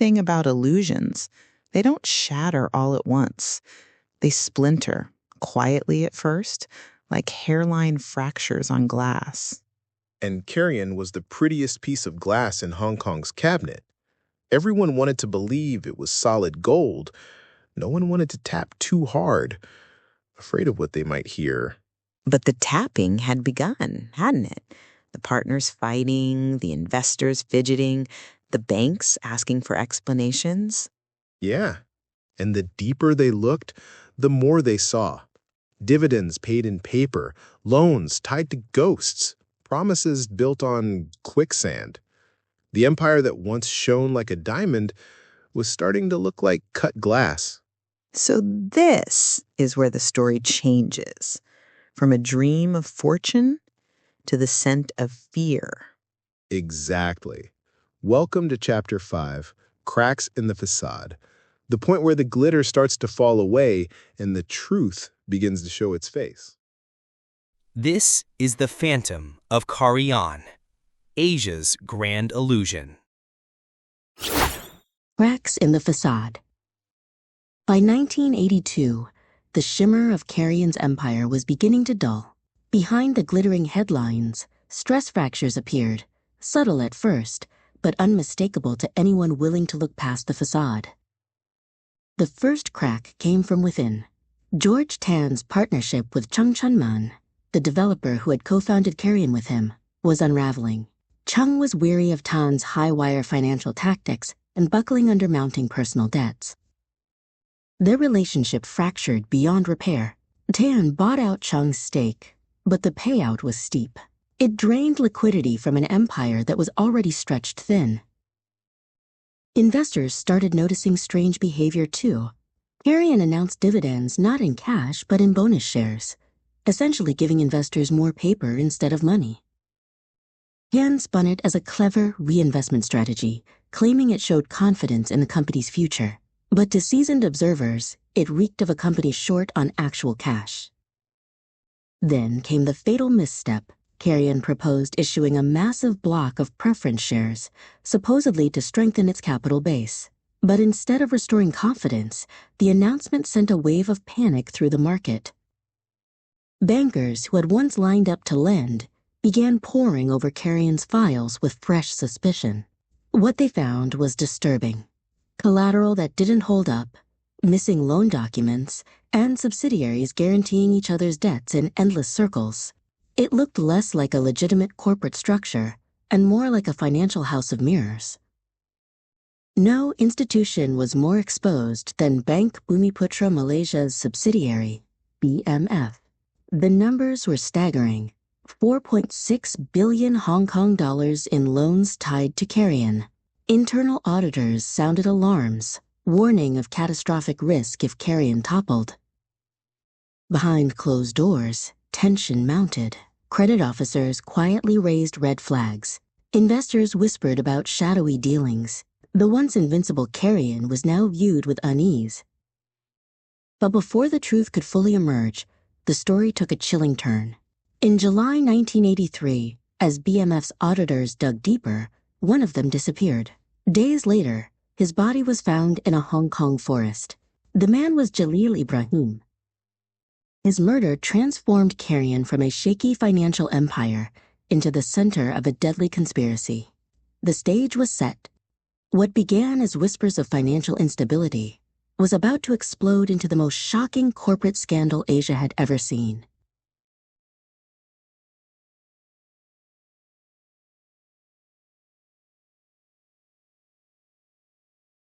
thing about illusions. They don't shatter all at once. They splinter, quietly at first, like hairline fractures on glass. And Carrian was the prettiest piece of glass in Hong Kong's cabinet. Everyone wanted to believe it was solid gold. No one wanted to tap too hard, afraid of what they might hear. But the tapping had begun, hadn't it? The partners fighting, the investors fidgeting, the banks asking for explanations. Yeah, and the deeper they looked, the more they saw. Dividends paid in paper, loans tied to ghosts, promises built on quicksand. The empire that once shone like a diamond was starting to look like cut glass. So this is where the story changes, from a dream of fortune to the scent of fear. Exactly. Welcome to Chapter 5, Cracks in the Facade, the point where the glitter starts to fall away and the truth begins to show its face. This is the Phantom of Carrian, Asia's grand illusion. Cracks in the Facade. By 1982, the shimmer of Carrian's empire was beginning to dull. Behind the glittering headlines, stress fractures appeared, subtle at first, but unmistakable to anyone willing to look past the facade. The first crack came from within. George Tan's partnership with Chung Chunman, the developer who had co-founded Carrian with him, was unraveling. Chung was weary of Tan's high-wire financial tactics and buckling under mounting personal debts. Their relationship fractured beyond repair. Tan bought out Chung's stake, but the payout was steep. It drained liquidity from an empire that was already stretched thin. Investors started noticing strange behavior too. Carrian announced dividends not in cash but in bonus shares, essentially giving investors more paper instead of money. Tan spun it as a clever reinvestment strategy, claiming it showed confidence in the company's future. But to seasoned observers, it reeked of a company short on actual cash. Then came the fatal misstep. Carrian proposed issuing a massive block of preference shares, supposedly to strengthen its capital base. But instead of restoring confidence, the announcement sent a wave of panic through the market. Bankers who had once lined up to lend began poring over Carrian's files with fresh suspicion. What they found was disturbing. Collateral that didn't hold up, missing loan documents, and subsidiaries guaranteeing each other's debts in endless circles. It looked less like a legitimate corporate structure and more like a financial house of mirrors. No institution was more exposed than Bank Bumiputra Malaysia's subsidiary, BMF. The numbers were staggering. 4.6 billion Hong Kong dollars in loans tied to Carrian. Internal auditors sounded alarms, warning of catastrophic risk if Carrian toppled. Behind closed doors, tension mounted. Credit officers quietly raised red flags. Investors whispered about shadowy dealings. The once invincible Carrian was now viewed with unease. But before the truth could fully emerge, the story took a chilling turn. In July 1983, as BMF's auditors dug deeper, one of them disappeared. Days later, his body was found in a Hong Kong forest. The man was Jalil Ibrahim. His murder transformed Carrian from a shaky financial empire into the center of a deadly conspiracy. The stage was set. What began as whispers of financial instability was about to explode into the most shocking corporate scandal Asia had ever seen.